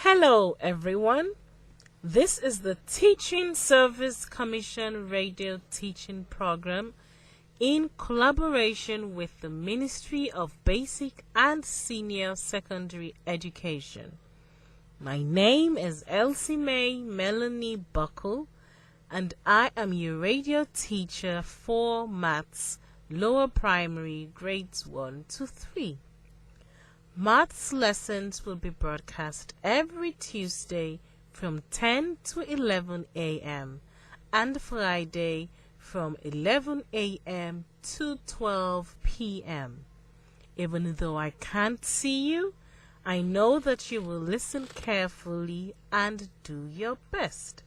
Hello, everyone. This is the Teaching Service Commission Radio Teaching Program in collaboration with the Ministry of Basic and Senior Secondary Education. My name is Elsie Mae Melanie Buckle, and I am your radio teacher for Maths Lower Primary Grades 1 to 3. Maths lessons will be broadcast every Tuesday from 10 to 11 a.m. and Friday from 11 a.m. to 12 p.m. Even though I can't see you, I know that you will listen carefully and do your best.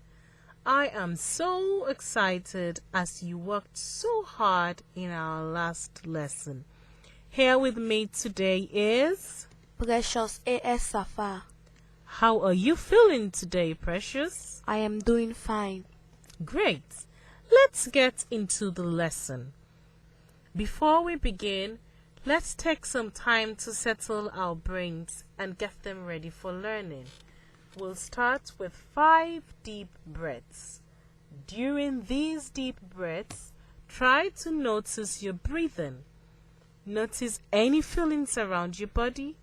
I am so excited as you worked so hard in our last lesson. Here with me today is Precious A.S. Safa. How are you feeling today, Precious? I am doing fine. Great. Let's get into the lesson. Before we begin, let's take some time to settle our brains and get them ready for learning. We'll start with 5 deep breaths. During these deep breaths, try to notice your breathing. Notice any feelings around your body.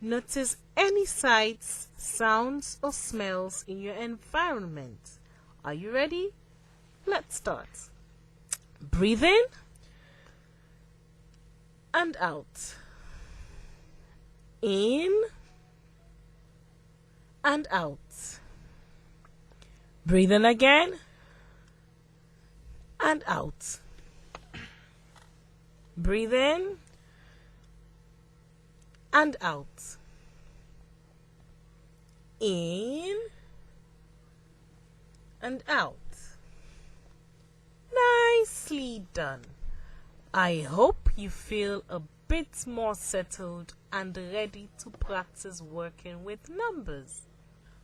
Notice any sights, sounds, or smells in your environment. Are you ready? Let's start. Breathe in and out. In and out. Breathe in again and out. Breathe in and out. In and out. Nicely done. I hope you feel a bit more settled and ready to practice working with numbers.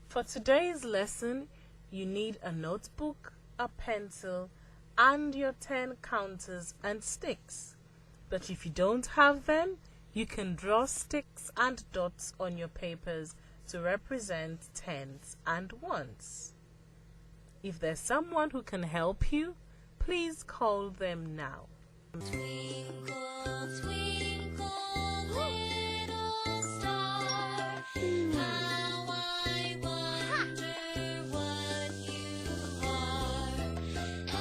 For today's lesson, you need a notebook, a pencil, and your 10 counters and sticks. But if you don't have them, you can draw sticks and dots on your papers to represent tens and ones. If there's someone who can help you, please call them now. Twinkle, twinkle, little star, how I wonder what you are.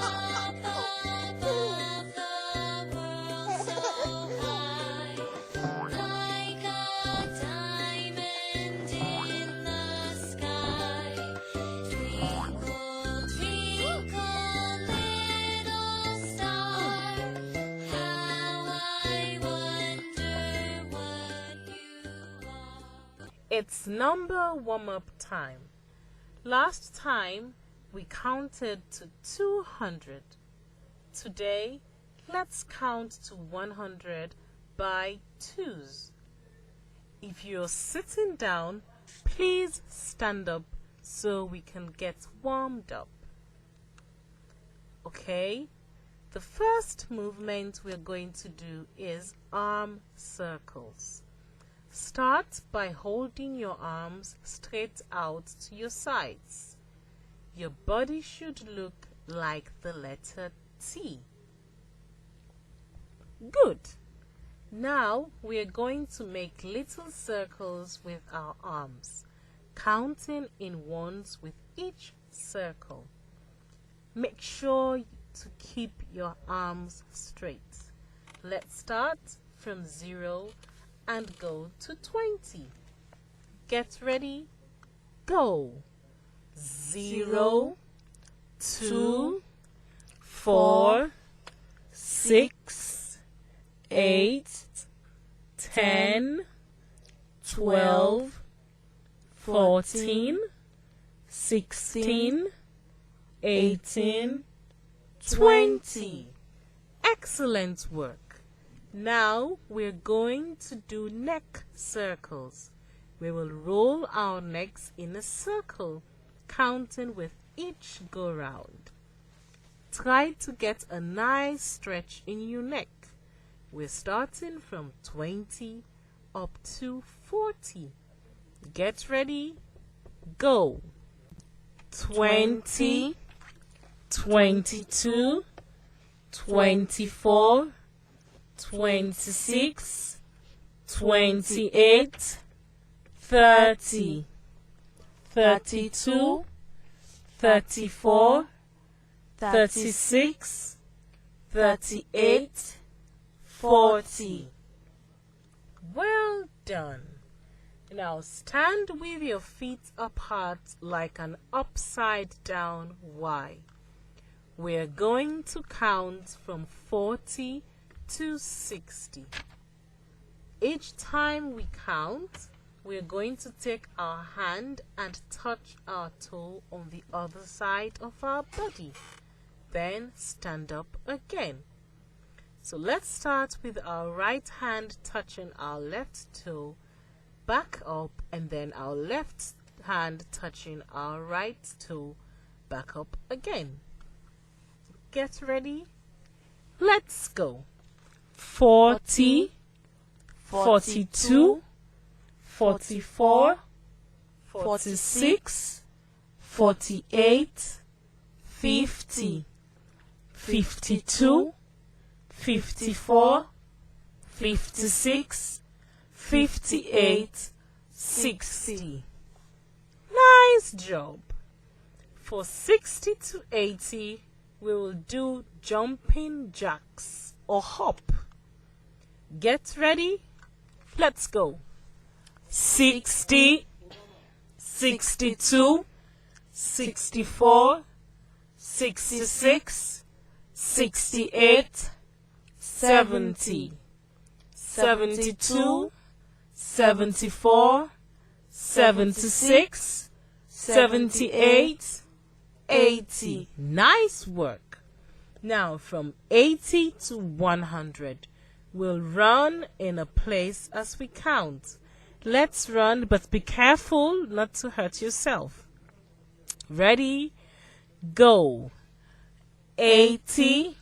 Up above the world so high, like a diamond in the sky. Twinkle, twinkle, little star, how I wonder what you are. It's number warm-up time. Last time, we counted to 200. Today, let's count to 100 by twos. If you're sitting down, please stand up so we can get warmed up. Okay? The first movement we're going to do is arm circles. Start by holding your arms straight out to your sides. Your body should look like the letter T. Good. Now we are going to make little circles with our arms, counting in ones with each circle. Make sure to keep your arms straight. Let's start from 0 and go to 20. Get ready, go. 0, 2, 4, 6, 8, 10, 12, 14, 16, 18, 20. Excellent work. Now we're going to do neck circles. We will roll our necks in a circle, counting with each go round. Try to get a nice stretch in your neck. We're starting from 20 up to 40. Get ready, Go. 20, 22, 24, 26, 28, 30, 32, 34, 36, 38, 40. Well done. Now stand with your feet apart like an upside down Y. We're going to count from 40 to 60. Each time we count, we're going to take our hand and touch our toe on the other side of our body. Then stand up again. So let's start with our right hand touching our left toe, back up, and then our left hand touching our right toe, back up again. Get ready? Let's go. 40, 42, 44, 46, 48, 50, 52, 54, 56, 58, 60. Nice job. For 60 to 80, we will do jumping jacks or hop. Get ready? Let's go. 60, 62, 64, 66, 68, 70, 72, 74, 76, 78, 80. Nice work. Now from 80 to 100, we'll run in a place as we count. Let's run, but be careful not to hurt yourself. Ready? Go. 80,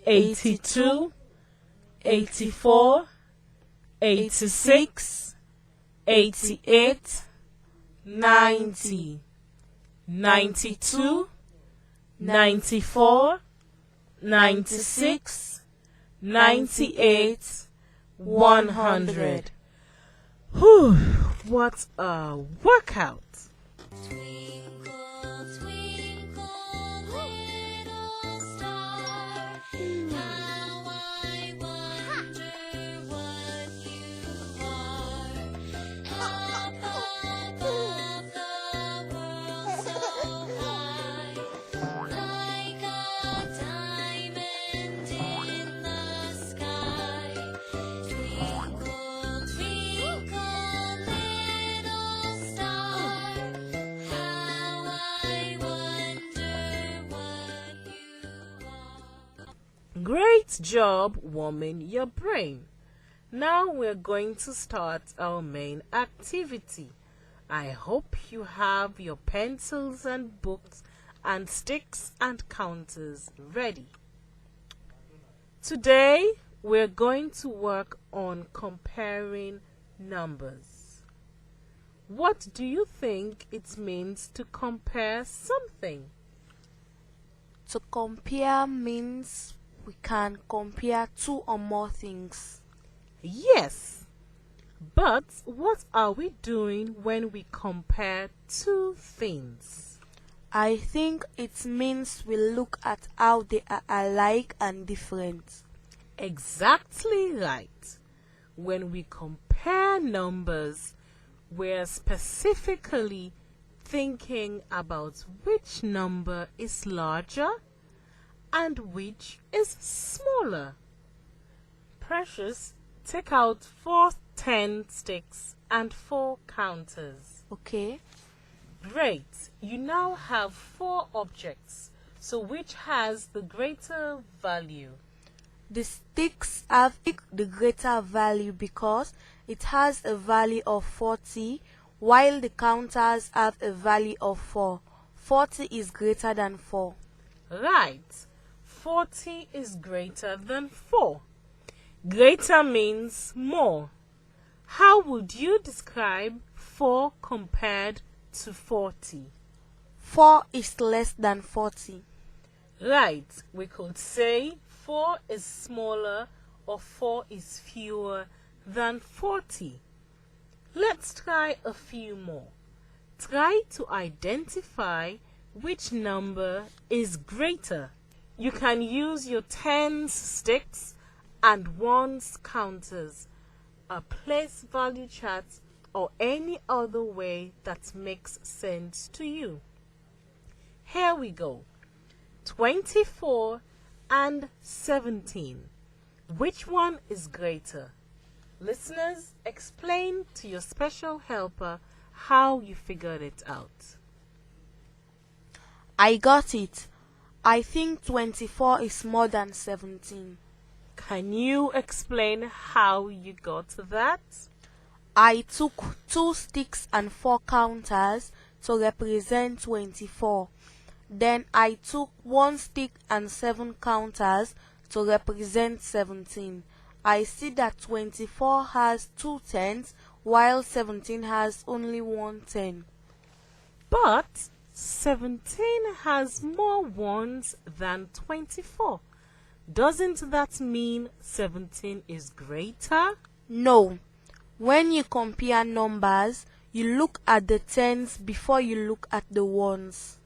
82, 84, 86, 88, 90, 92, 94, 96, 98, 100. Whew, what a workout! Twinkle, twinkle, little star, how I wonder what you are. Up above the world so high, like a diamond in the sky. Twinkle, twinkle, little star, how I wonder what you are. Great job warming your brain. Now we're going to start our main activity. I hope you have your pencils and books and sticks and counters ready. Today we're going to work on comparing numbers. What do you think it means to compare something? To compare means we can compare two or more things. Yes, but what are we doing when we compare two things? I think it means we look at how they are alike and different. Exactly right. When we compare numbers, we're specifically thinking about which number is larger and which is smaller. Precious, take out 4 10 sticks and 4 counters. Okay? Great. You now have 4 objects. So which has the greater value? The sticks have the greater value because it has a value of 40, while the counters have a value of 4. 40 is greater than 4. Right. 40 is greater than 4. Greater means more. How would you describe 4 compared to 40? 4 is less than 40. Right, we could say 4 is smaller or 4 is fewer than 40. Let's try a few more. Try to identify which number is greater. You can use your tens sticks and ones counters, a place value chart, or any other way that makes sense to you. Here we go. 24 and 17. Which one is greater? Listeners, explain to your special helper how you figured it out. I got it. I think 24 is more than 17. Can you explain how you got that? I took 2 sticks and 4 counters to represent 24. Then I took 1 stick and 7 counters to represent 17. I see that 24 has 2 tens while 17 has only 1 10. But 17 has more ones than 24. Doesn't that mean 17 is greater? No. When you compare numbers, you look at the tens before you look at the ones.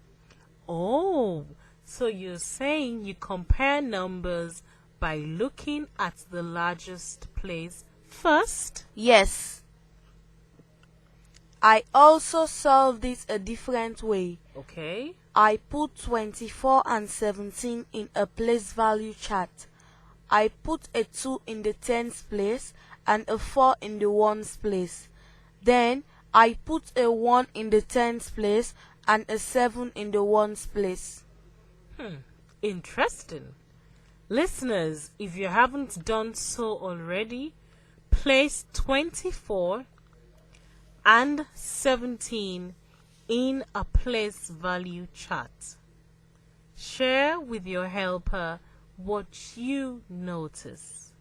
Oh, so you're saying you compare numbers by looking at the largest place first? Yes. I also solved it a different way. Okay. I put 24 and 17 in a place value chart. I put a 2 in the tens place and a 4 in the ones place. Then I put a 1 in the tens place and a 7 in the ones place. Interesting. Listeners, if you haven't done so already, place 24 and 17 in a place value chart. Share with your helper what you notice.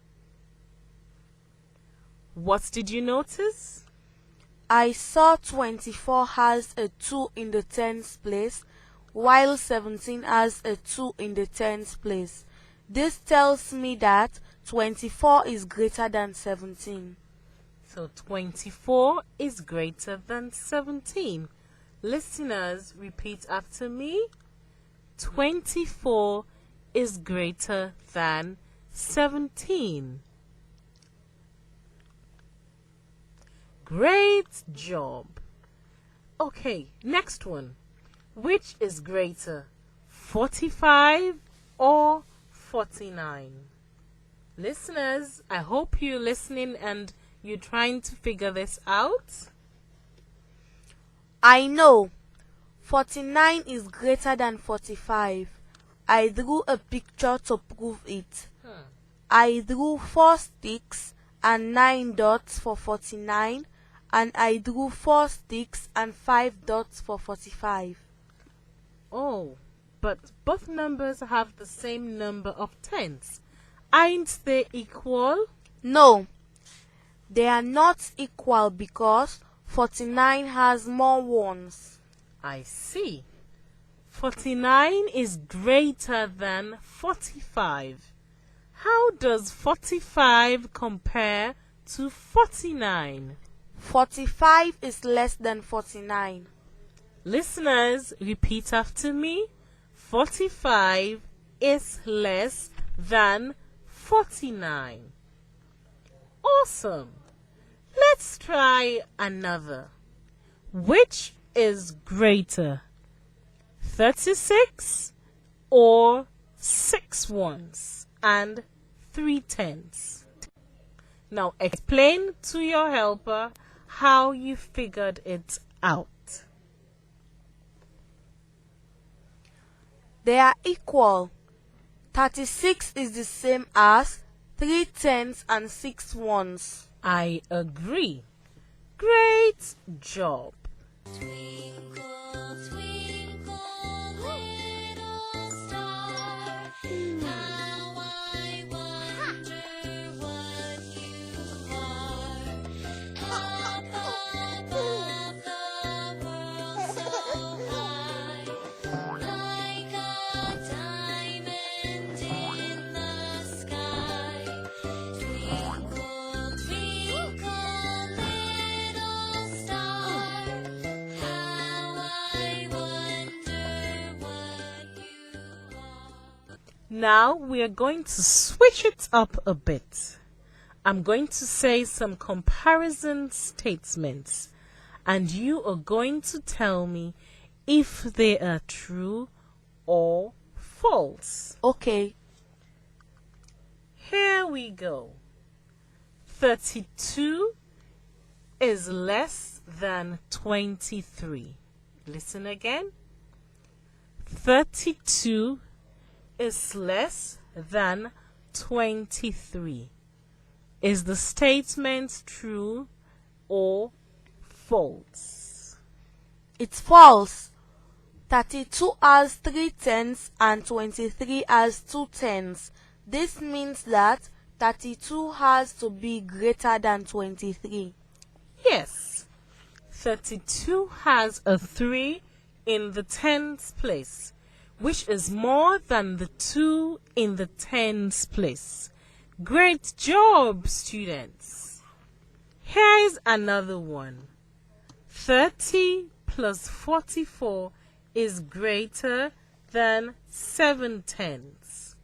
What did you notice? I saw 24 has a 2 in the tens place, while 17 has a 2 in the tens place. This tells me that 24 is greater than 17. So 24 is greater than 17. Listeners, repeat after me. 24 is greater than 17. Great job. Okay, next one. Which is greater, 45 or 49? Listeners, I hope you're listening and you're trying to figure this out. I know. 49 is greater than 45. I drew a picture to prove it. I drew 4 sticks and 9 dots for 49, and I drew 4 sticks and 5 dots for 45. Oh, but both numbers have the same number of tens. Aren't they equal? No, they are not equal because 49 has more ones. I see. 49 is greater than 45. How does 45 compare to 49? 45 is less than 49. Listeners, repeat after me. 45 is less than 49. Awesome. Let's try another. Which is greater, 36 or 6 ones and 3 tens? Now explain to your helper how you figured it out. They are equal. 36 is the same as 3 tens and 6 ones. I agree. Great job. Twinkle, twinkle, little star, how I wonder what you are. Up above the world Now we are going to switch it up a bit. I'm going to say some comparison statements, and you are going to tell me if they are true or false. Okay. Here we go. 32 is less than 23. Listen again. 32 is less than 23. Is the statement true or false? It's false. 32 has 3 tenths and 23 has 2 tenths. This means that 32 has to be greater than 23. Yes. 32 has a 3 in the tens place, which is more than the 2 in the tens place. Great job, students. Here's another one. 30 plus 44 is greater than 7 tenths.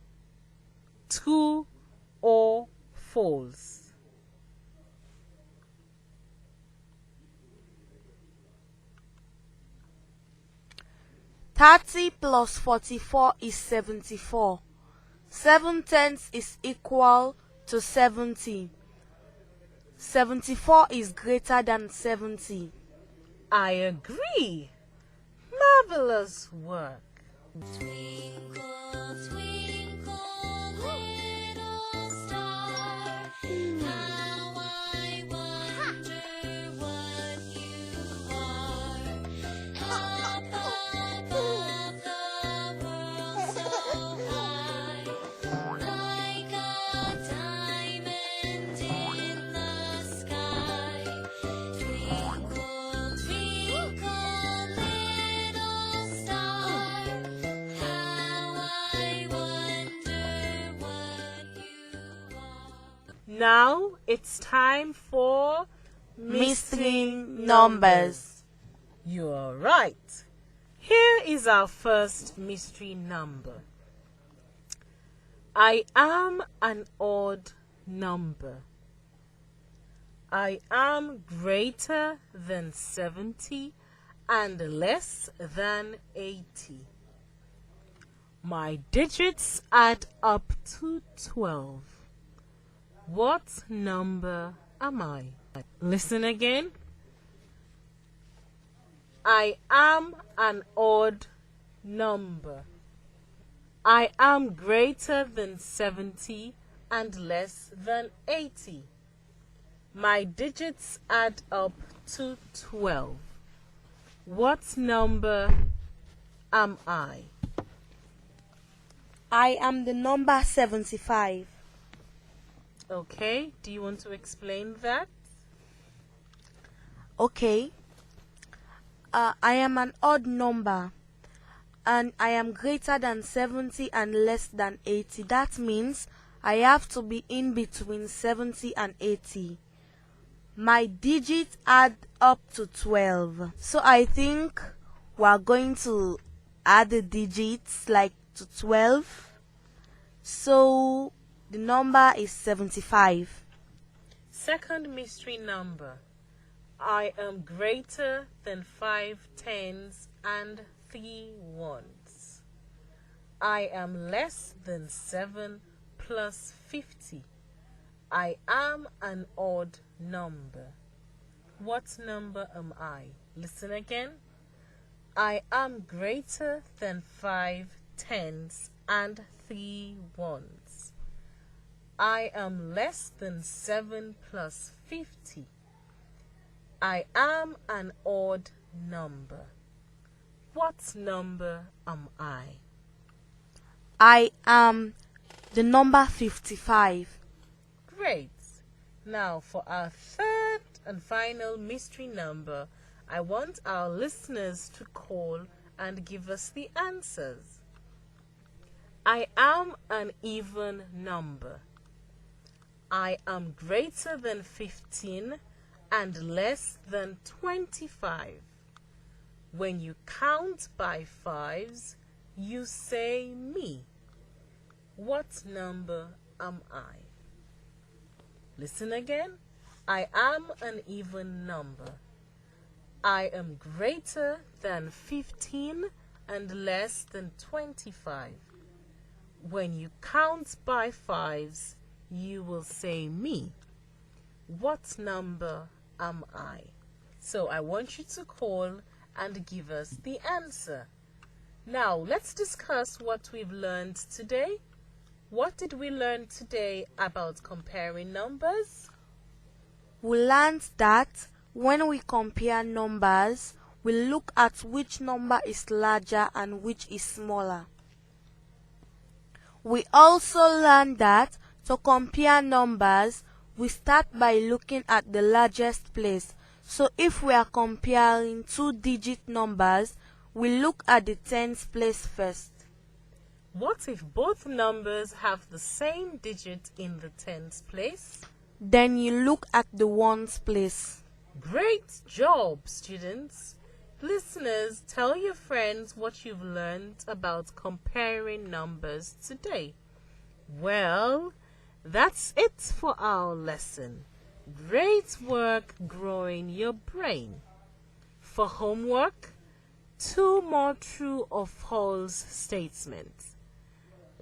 True or false? Thirty plus 44 is 74. 7 tenths is equal to 70. 74 is greater than 70. I agree. Marvelous work. Twinkle, twinkle, little star, how I wonder what you are. Up above the world so high, like a diamond in the sky. Twinkle, twinkle, little star, how I wonder what you are. Now it's time for Mystery numbers. You are right. Here is our first mystery number. I am an odd number. I am greater than 70 and less than 80. My digits add up to 12. What number am I? Listen again. I am an odd number. I am greater than 70 and less than 80. My digits add up to 12. What number am I? I am the number 75. Okay, do you want to explain that? Okay. I am an odd number and I am greater than 70 and less than 80. That means I have to be in between 70 and 80. My digits add up to 12. So I think we are going to add the digits like to 12. So the number is 75. Second mystery number. I am greater than 5 tens and 3 ones. I am less than 7 plus 50. I am an odd number. What number am I? Listen again. I am greater than 5 tens and 3 ones. I am less than 7 plus 50. I am an odd number. What number am I? I am the number 55. Great. Now for our third and final mystery number, I want our listeners to call and give us the answers. I am an even number. I am greater than 15 and less than 25. When you count by fives, you say me. What number am I? Listen again. I am an even number. I am greater than 15 and less than 25. When you count by fives, you will say me. What number am I? So I want you to call and give us the answer. Now let's discuss what we've learned today. What did we learn today about comparing numbers? We learned that when we compare numbers, we look at which number is larger and which is smaller. We also learned that to compare numbers, we start by looking at the largest place. So if we are comparing two-digit numbers, we look at the tens place first. What if both numbers have the same digit in the tens place? Then you look at the ones place. Great job, students! Listeners, tell your friends what you've learned about comparing numbers today. Well, that's it for our lesson. Great work growing your brain. For homework, 2 more true or false statements.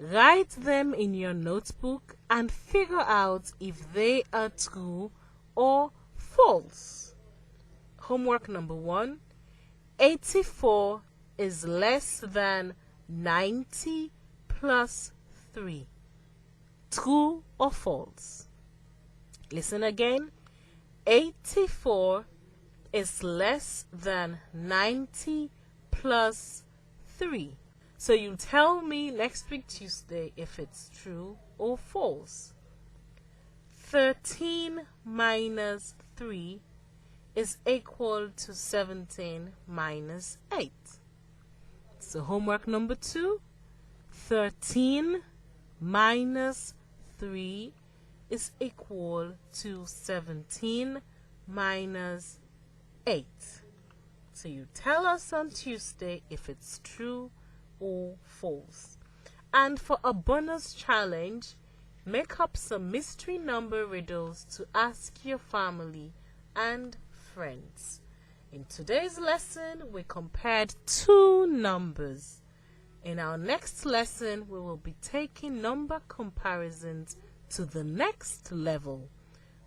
Write them in your notebook and figure out if they are true or false. Homework number 1. 84 is less than 90 plus 3. True or false? Listen again. 84 is less than 90 plus 3. So you tell me next week Tuesday if it's true or false. 13 minus 3 is equal to 17 minus 8. So homework number 2. 13 minus 3 is equal to 17 minus 8. So you tell us on Tuesday if it's true or false. And for a bonus challenge, make up some mystery number riddles to ask your family and friends. In today's lesson, we compared 2 numbers. In our next lesson, we will be taking number comparisons to the next level.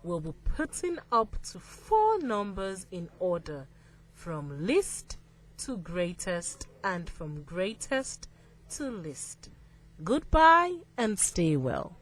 We'll be putting up to 4 numbers in order, from least to greatest and from greatest to least. Goodbye and stay well.